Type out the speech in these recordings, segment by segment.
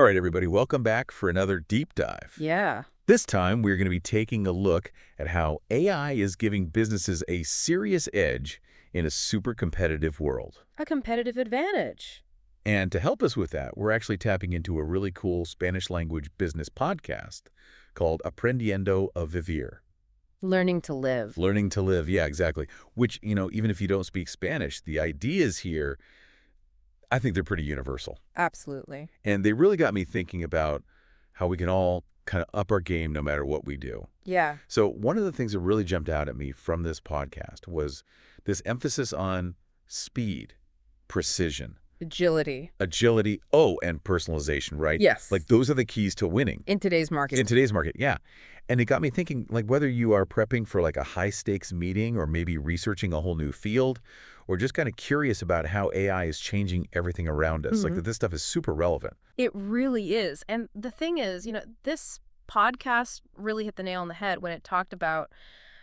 right, everybody, welcome back for another deep dive. Yeah. This time, we're going to be taking a look at how AI is giving businesses a serious edge in a super competitive world. A competitive advantage. And to help us with that, we're actually tapping into a really cool Spanish language business podcast called Aprendiendo a Vivir. Learning to live. Learning to live, yeah, exactly. Which, even if you don't speak Spanish, the ideas here, I think they're pretty universal. Absolutely. And they really got me thinking about how we can all kind of up our game no matter what we do. Yeah. So one of the things that really jumped out at me from this podcast was this emphasis on speed, precision, Agility. and personalization, right? Yes. Like those are the keys to winning. In today's market. In today's market, yeah. And it got me thinking, like whether you are prepping for like a high-stakes meeting or maybe researching a whole new field or just kind of curious about how AI is changing everything around us, like that this stuff is super relevant. It really is. And the thing is, this podcast really hit the nail on the head when it talked about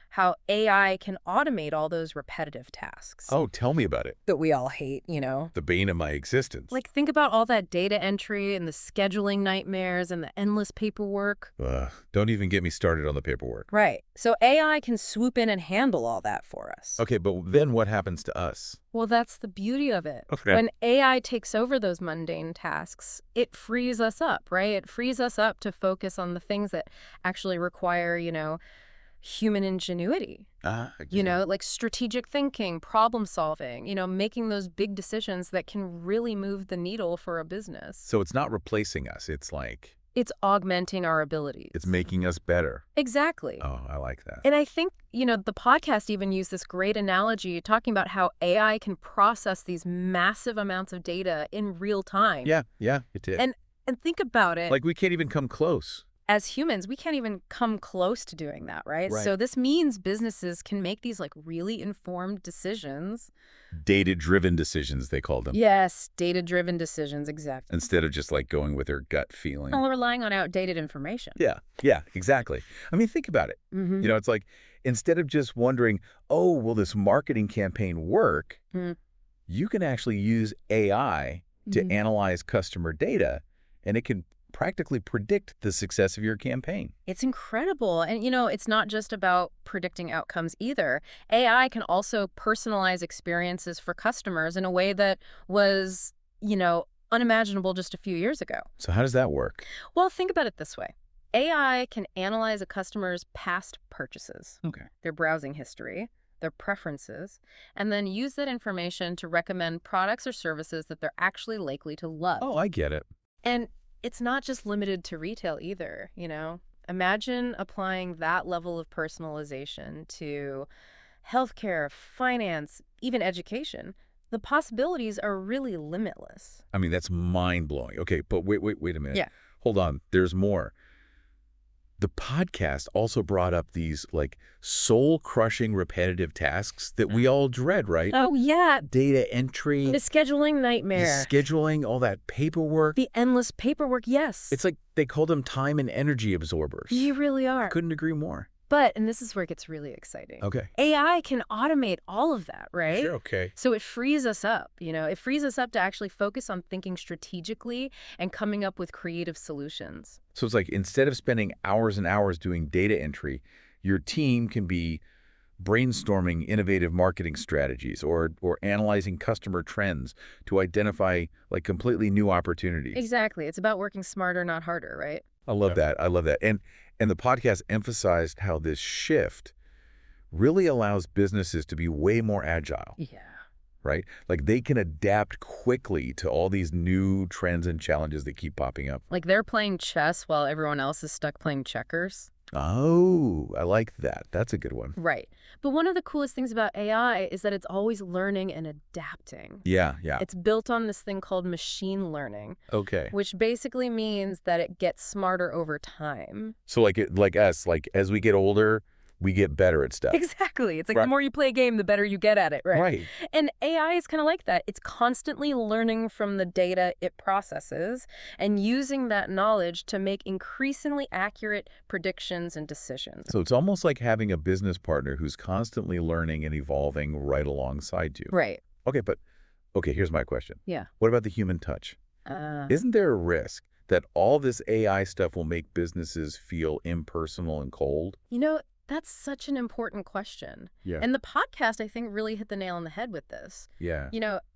how AI can automate all those repetitive tasks. Oh, tell me about it. That we all hate, The bane of my existence. Like, think about all that data entry and the scheduling nightmares and the endless paperwork. Don't even get me started on the paperwork. Right. So AI can swoop in and handle all that for us. Okay, but then what happens to us? Well, that's the beauty of it. Okay. When AI takes over those mundane tasks, it frees us up, right? It frees us up to focus on the things that actually require, human ingenuity. Like strategic thinking, problem solving, making those big decisions that can really move the needle for a business. So it's not replacing us. It's like... It's augmenting our abilities. It's making us better. Exactly. Oh, I like that. And I think, the podcast even used this great analogy talking about how AI can process these massive amounts of data in real time. Yeah, it did. And think about it. Like we can't even come close. As humans, we can't even come close to doing that, right? Right. So this means businesses can make these really informed decisions. Data-driven decisions, they call them. Yes, data-driven decisions, exactly. Instead of just like going with their gut feeling. Well, relying on outdated information. Yeah, exactly. I mean, think about it. It's like instead of just wondering, oh, will this marketing campaign work? You can actually use AI to analyze customer data, and it can practically predict the success of your campaign. It's incredible. And, it's not just about predicting outcomes either. AI can also personalize experiences for customers in a way that was, unimaginable just a few years ago. So how does that work? Well, think about it this way. AI can analyze a customer's past purchases, their browsing history, their preferences, and then use that information to recommend products or services that they're actually likely to love. Oh, I get it. And it's not just limited to retail either, Imagine applying that level of personalization to healthcare, finance, even education. The possibilities are really limitless. I mean, that's mind-blowing. Okay, but wait a minute. Yeah. Hold on. There's more. The podcast also brought up these soul-crushing repetitive tasks that we all dread, right? Oh, yeah. Data entry. The scheduling nightmare. The scheduling, all that paperwork. The endless paperwork, yes. It's like they call them time and energy absorbers. You really are. Couldn't agree more. But, and this is where it gets really exciting. Okay. AI can automate all of that, right? Sure, okay. So it frees us up, It frees us up to actually focus on thinking strategically and coming up with creative solutions. So it's like instead of spending hours and hours doing data entry, your team can be brainstorming innovative marketing strategies or analyzing customer trends to identify completely new opportunities. Exactly. It's about working smarter, not harder, right? I love that. I love that. And the podcast emphasized how this shift really allows businesses to be way more agile. Yeah. Right? Like they can adapt quickly to all these new trends and challenges that keep popping up. Like they're playing chess while everyone else is stuck playing checkers. Oh, I like that. That's a good one. Right. But one of the coolest things about AI is that it's always learning and adapting. Yeah. It's built on this thing called machine learning. Okay. Which basically means that it gets smarter over time. So like us, as we get older, we get better at stuff. Exactly. It's like Right. The more you play a game, the better you get at it, right? Right. And AI is kind of like that. It's constantly learning from the data it processes and using that knowledge to make increasingly accurate predictions and decisions. So it's almost like having a business partner who's constantly learning and evolving right alongside you. Right. Okay, here's my question. Yeah. What about the human touch? Isn't there a risk that all this AI stuff will make businesses feel impersonal and cold? That's such an important question. Yeah. And the podcast, I think, really hit the nail on the head with this. Yeah.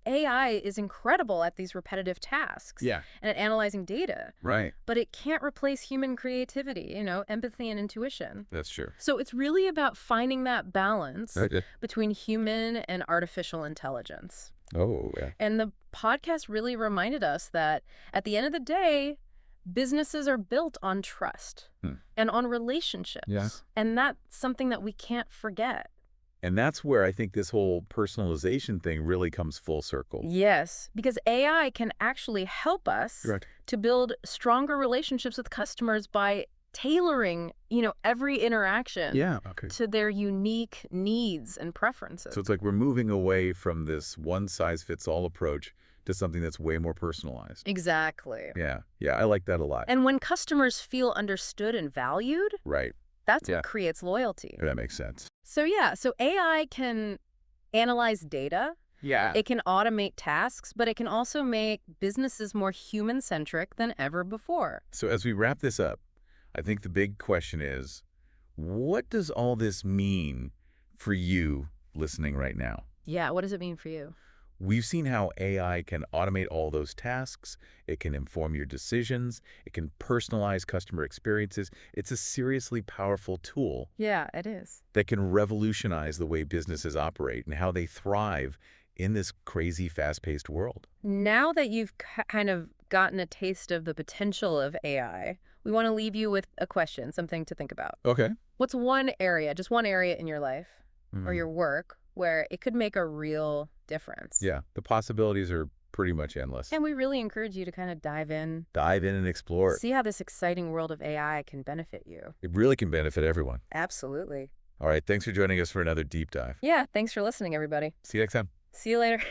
AI is incredible at these repetitive tasks. Yeah. And at analyzing data. Right. But it can't replace human creativity, empathy and intuition. That's true. So it's really about finding that balance between human and artificial intelligence. Oh, yeah. And the podcast really reminded us that at the end of the day, businesses are built on trust and on relationships. Yeah. And that's something that we can't forget. And that's where I think this whole personalization thing really comes full circle. Yes, because AI can actually help us to build stronger relationships with customers by tailoring, every interaction to their unique needs and preferences. So it's like we're moving away from this one-size-fits-all approach to something that's way more personalized. Exactly. Yeah. Yeah, I like that a lot. And when customers feel understood and valued, that's what creates loyalty. That makes sense. So AI can analyze data. Yeah. It can automate tasks, but it can also make businesses more human-centric than ever before. So as we wrap this up, I think the big question is, what does all this mean for you listening right now? Yeah, what does it mean for you? We've seen how AI can automate all those tasks. It can inform your decisions. It can personalize customer experiences. It's a seriously powerful tool. Yeah, it is. That can revolutionize the way businesses operate and how they thrive in this crazy, fast-paced world. Now that you've kind of gotten a taste of the potential of AI, we want to leave you with a question, something to think about. Okay. What's just one area in your life or your work where it could make a real difference? Yeah, the possibilities are pretty much endless. And we really encourage you to kind of dive in. Dive in and explore. See how this exciting world of AI can benefit you. It really can benefit everyone. Absolutely. All right, thanks for joining us for another deep dive. Yeah, thanks for listening, everybody. See you next time. See you later.